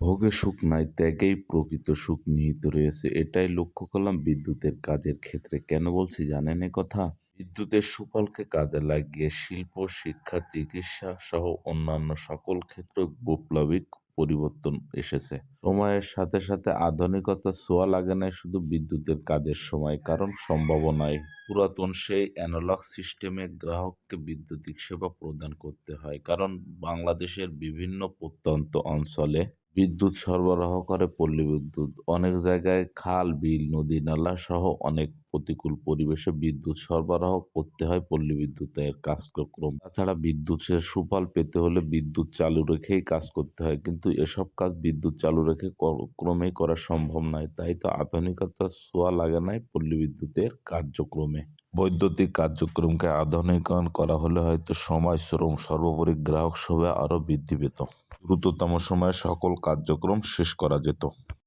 ভোগে সুখ নাই, ত্যাগেই প্রকৃত সুখ নিহিত রয়েছে। এটাই লক্ষ্য করলাম বিদ্যুতের কাজের ক্ষেত্রে। কেন বলছি জানেন এ কথা? বিদ্যুতের সুফলকে কাজে লাগিয়ে শিল্প, শিক্ষা, চিকিৎসা সহ অন্যান্য সকল ক্ষেত্রে বৈপ্লবিক পরিবর্তন এসেছে। সময়ের সাথে সাথে আধুনিকতার ছোঁয়া লাগে নাই শুধু বিদ্যুতের কাজের সময়, কারণ সম্ভাবনায় পুরাতন সেই অ্যানালগ সিস্টেমে গ্রাহককে বিদ্যুতিক সেবা প্রদান করতে হয়, কারণ বাংলাদেশের বিভিন্ন প্রত্যন্ত অঞ্চলে বিদ্যুৎ সরবরাহ করে পল্লী বিদ্যুৎ। অনেক জায়গায় খাল, বিল, নদী, নালা সহ অনেক প্রতিকূল পরিবেশে বিদ্যুৎ সরবরাহ করতে হয় পল্লী বিদ্যুতের কার্যক্রম। তাছাড়া বিদ্যুতের সুফল পেতে হলে বিদ্যুৎ চালু রেখেই কাজ করতে হয়, কিন্তু এসব কাজ বিদ্যুৎ চালু রেখে ক্রমেই করা সম্ভব নয়। তাই তো আধুনিকতার ছোঁয়া লাগে নাই পল্লী বিদ্যুতের কার্যক্রমে। বৈদ্যুতিক কার্যক্রমকে আধুনিকায়ন করা হলে হয়তো সময়, শ্রম, সর্বোপরি গ্রাহক সেবা আরও বৃদ্ধি পেত। দ্রুততম সময়ে সকল কার্যক্রম শেষ করা যেত।